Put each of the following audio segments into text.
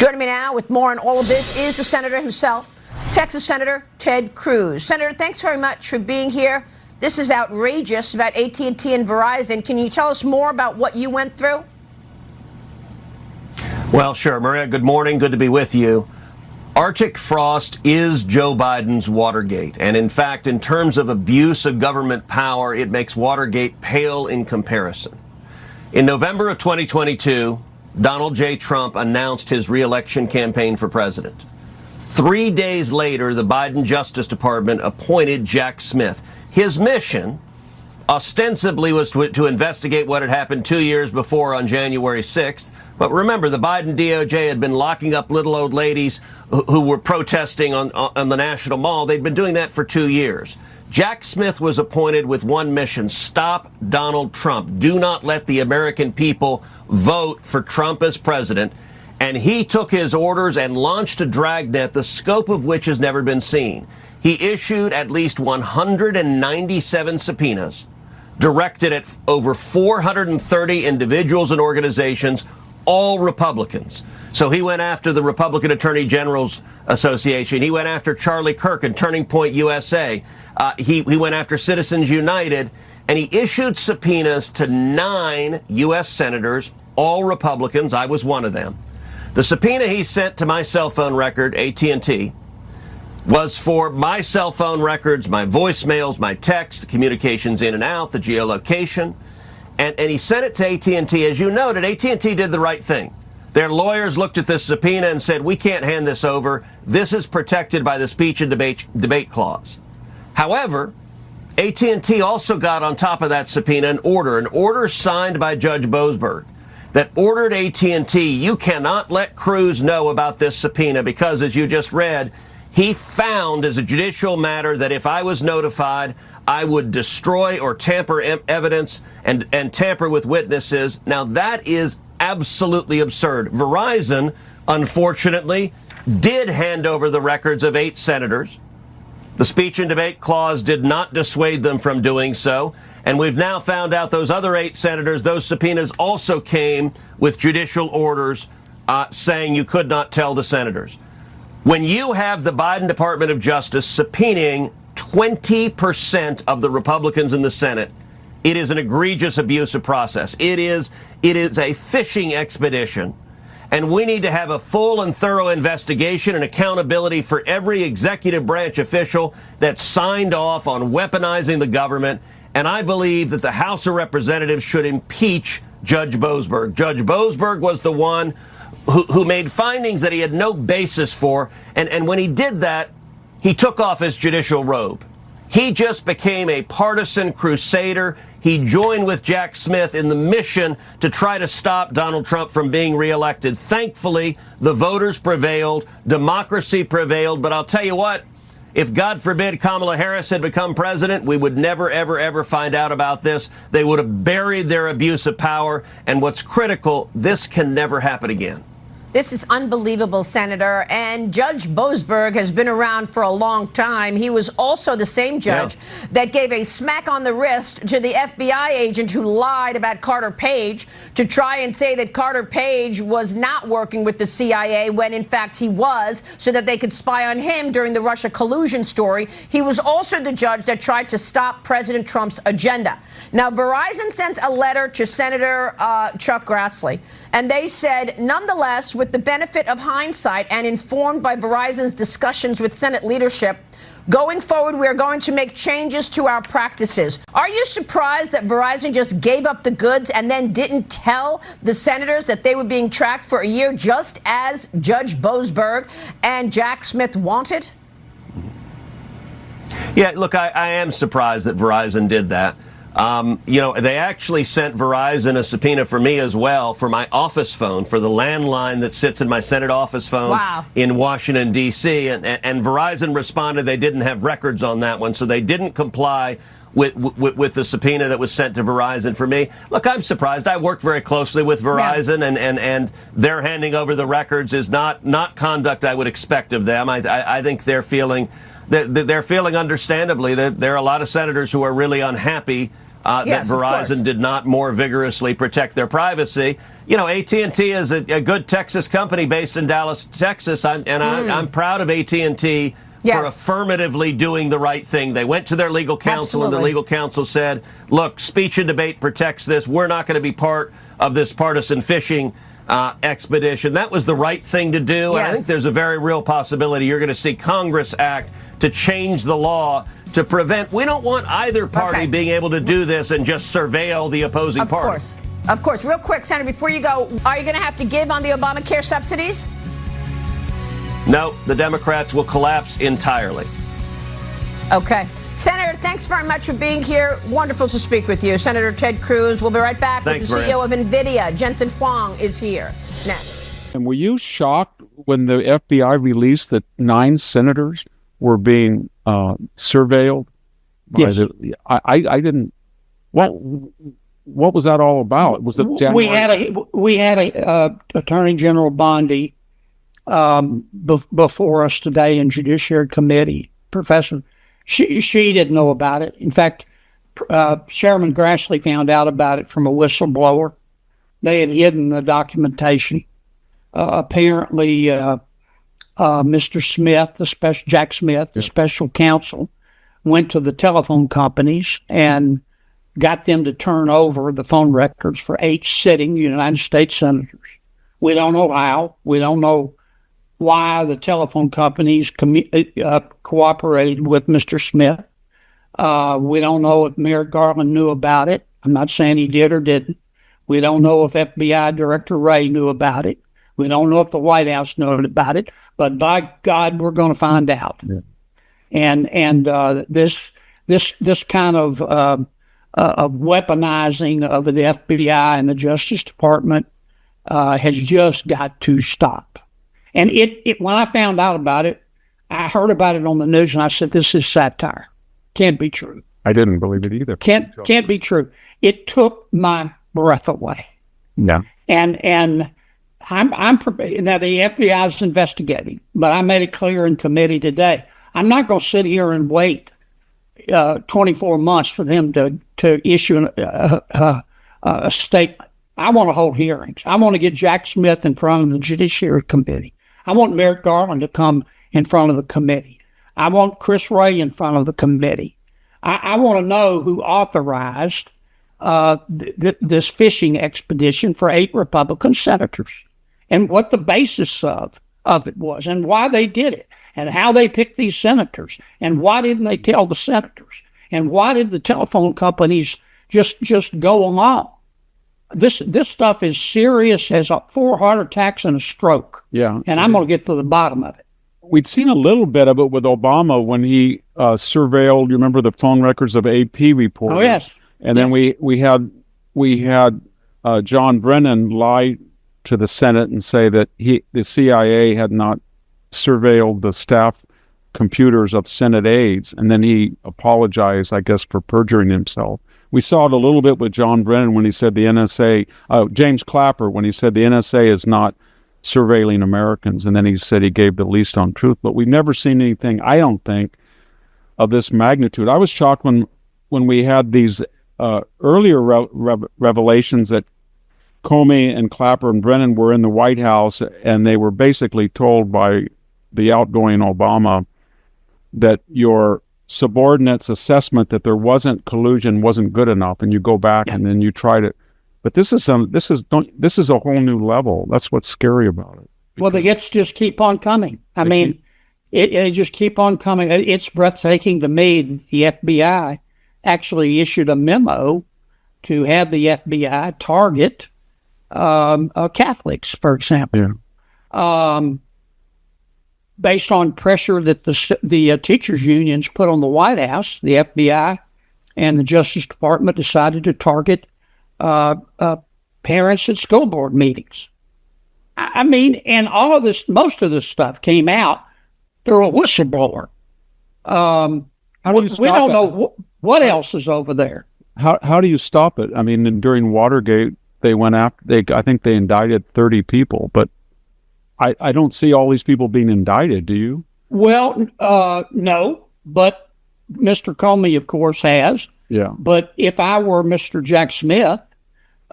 Joining me now with more on all of this is the senator himself, Texas Senator Ted Cruz. Senator, thanks very much for being here. This is outrageous about AT&T and Verizon. Can you tell us more about what you went through? Well, sure. Maria, good morning. Good to be with you. Arctic frost is Joe Biden's Watergate. And in fact, in terms of abuse of government power, it makes Watergate pale in comparison. In November of 2022, Donald J. Trump announced his re-election campaign for president. 3 days later, the Biden Justice Department appointed Jack Smith. His mission, ostensibly, was to investigate what had happened 2 years before on January 6th. But remember, the Biden DOJ had been locking up little old ladies who were protesting on the National Mall. They'd been doing that for 2 years. Jack Smith was appointed with one mission: stop Donald Trump. Do not let the American people vote for Trump as president. And he took his orders and launched a dragnet, the scope of which has never been seen. He issued at least 197 subpoenas directed at over 430 individuals and organizations, all Republicans. So he went after the Republican Attorney General's Association. He went after Charlie Kirk and Turning Point USA. He went after Citizens United, and he issued subpoenas to 9 U.S. senators, all Republicans. I was one of them. The subpoena he sent to my cell phone record, AT&T, was for my cell phone records, my voicemails, my texts, the communications in and out, the geolocation. And he sent it to AT&T. As you noted, AT&T did the right thing. Their lawyers looked at this subpoena and said, we can't hand this over. This is protected by the speech and debate clause. However, AT&T also got on top of that subpoena an order signed by Judge Boasberg that ordered AT&T, you cannot let Cruz know about this subpoena because, as you just read, he found as a judicial matter that if I was notified, I would destroy or tamper evidence and tamper with witnesses. Now, that is absolutely absurd. Verizon, unfortunately, did hand over the records of 8 senators. The speech and debate clause did not dissuade them from doing so. And we've now found out those other 8 senators, those subpoenas also came with judicial orders saying you could not tell the senators. When you have the Biden Department of Justice subpoenaing 20% of the Republicans in the Senate, it is an egregious abuse of process. It is a fishing expedition. And we need to have a full and thorough investigation and accountability for every executive branch official that signed off on weaponizing the government. And I believe that the House of Representatives should impeach Judge Boasberg. Judge Boasberg was the one who made findings that he had no basis for. And when he did that, he took off his judicial robe. He just became a partisan crusader. He joined with Jack Smith in the mission to try to stop Donald Trump from being reelected. Thankfully, the voters prevailed. Democracy prevailed. But I'll tell you what, if, God forbid, Kamala Harris had become president, we would never, ever, ever find out about this. They would have buried their abuse of power. And what's critical, this can never happen again. This is unbelievable, Senator. And Judge Boasberg has been around for a long time. He was also the same judge that gave a smack on the wrist to the FBI agent who lied about Carter Page to try and say that Carter Page was not working with the CIA when, in fact, he was, so that they could spy on him during the Russia collusion story. He was also the judge that tried to stop President Trump's agenda. Now, Verizon sent a letter to Senator Chuck Grassley, and they said, nonetheless, with the benefit of hindsight and informed by Verizon's discussions with Senate leadership, going forward, we are going to make changes to our practices. Are you surprised that Verizon just gave up the goods and then didn't tell the senators that they were being tracked for a year, just as Judge Boasberg and Jack Smith wanted? Yeah, look, I am surprised that Verizon did that. They actually sent Verizon a subpoena for me as well for my office phone, for the landline that sits in my Senate office phone in Washington, D.C. And Verizon responded they didn't have records on that one, so they didn't comply with the subpoena that was sent to Verizon for me. Look, I'm surprised. I worked very closely with Verizon, and their handing over the records is not conduct I would expect of them. I think they're feeling understandably that there are a lot of senators who are really unhappy that Yes, of course. Verizon did not more vigorously protect their privacy. You know, AT&T is a good Texas company based in Dallas, Texas, I'm proud of AT&T for affirmatively doing the right thing. They went to their legal counsel, and the legal counsel said, look, speech and debate protects this. We're not going to be part of this partisan fishing expedition. That was the right thing to do, and I think there's a very real possibility you're going to see Congress act to change the law to prevent. We don't want either party being able to do this and just surveil the opposing party. Of course. Real quick, Senator, before you go, are you going to have to give on the Obamacare subsidies? No, the Democrats will collapse entirely. Okay. Senator, thanks very much for being here. Wonderful to speak with you. Senator Ted Cruz. We'll be right back with the CEO of NVIDIA. Jensen Huang is here next. And were you shocked when the FBI released that 9 senators were being surveilled? Yes. I didn't. What was that all about? Was it January? We had a Attorney General Bondi before us today in Judiciary Committee. Professor, she didn't know about it. In fact, Chairman Grassley found out about it from a whistleblower. They had hidden the documentation. Apparently, Mr. Smith, Jack Smith, the special counsel, went to the telephone companies and got them to turn over the phone records for 8 sitting United States senators. We don't know how. We don't know why the telephone companies cooperated with Mr. Smith. We don't know if Merrick Garland knew about it. I'm not saying he did or didn't. We don't know if FBI Director Wray knew about it. We don't know if the White House knew about it. But by God, we're going to find out. Yeah. And this kind of weaponizing of the FBI and the Justice Department has just got to stop. And it when I found out about it, I heard about it on the news, and I said, "This is satire. Can't be true." I didn't believe it either. Can't be true. It took my breath away. Yeah. And I'm prepared. Now the FBI is investigating, but I made it clear in committee today. I'm not going to sit here and wait 24 months for them to issue a statement. I want to hold hearings. I want to get Jack Smith in front of the Judiciary Committee. I want Merrick Garland to come in front of the committee. I want Chris Wray in front of the committee. I want to know who authorized this fishing expedition for 8 Republican senators and what the basis of it was and why they did it and how they picked these senators and why didn't they tell the senators and why did the telephone companies just go along. This stuff is serious as 4 heart attacks and a stroke. Yeah. And I'm going to get to the bottom of it. We'd seen a little bit of it with Obama when he surveilled, you remember the phone records of AP reporters? Oh, yes. And then we had John Brennan lie to the Senate and say that the CIA had not surveilled the staff computers of Senate aides. And then he apologized, I guess, for perjuring himself. We saw it a little bit with John Brennan when he said the NSA, James Clapper, when he said the NSA is not surveilling Americans. And then he said he gave the least on truth. But we've never seen anything, I don't think, of this magnitude. I was shocked when we had these earlier revelations that Comey and Clapper and Brennan were in the White House, and they were basically told by the outgoing Obama that your subordinates' assessment that there wasn't collusion wasn't good enough, and you go back and then you try to. But this is a whole new level. That's what's scary about it. Well, the hits just keep on coming. I mean, it just keep on coming. It's breathtaking to me that the FBI actually issued a memo to have the FBI target Catholics, for example. Yeah. Based on pressure that the teachers' unions put on the White House, the FBI and the Justice Department decided to target parents at school board meetings. I mean, and all of this, most of this stuff came out through a whistleblower. We don't know what else is over there. How do you stop it? I mean, during Watergate, they went after. I think they indicted 30 people, but I don't see all these people being indicted. Do you? Well, no, but Mr. Comey, of course, has. Yeah. But if I were Mr. Jack Smith,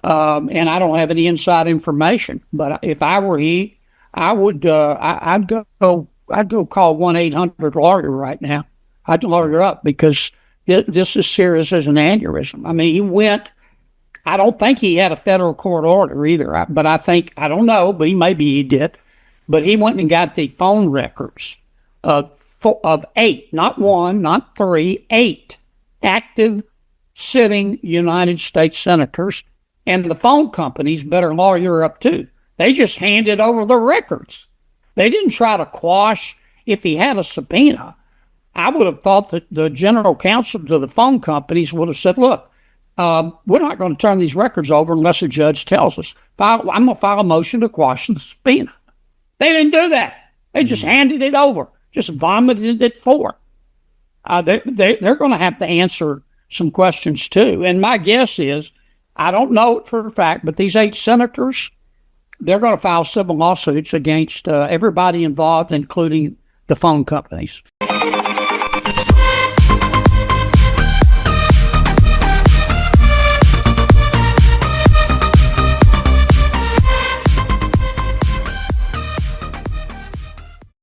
and I don't have any inside information, but if I were he, I would, I'd go call 1-800-lawyer right now. I'd lawyer up because this is serious as an aneurysm. I mean, he went. I don't think he had a federal court order either, but I don't know, but maybe he did. But he went and got the phone records of 8, not 1, not 3, 8 active sitting United States senators, and the phone companies better lawyer up too. They just handed over the records. They didn't try to quash if he had a subpoena. I would have thought that the general counsel to the phone companies would have said, look, we're not going to turn these records over unless a judge tells us. I'm going to file a motion to quash the subpoena. They didn't do that. They just handed it over, just vomited it forth. They're going to have to answer some questions too. And my guess is, I don't know it for a fact, but these 8 senators, they're going to file civil lawsuits against everybody involved, including the phone companies.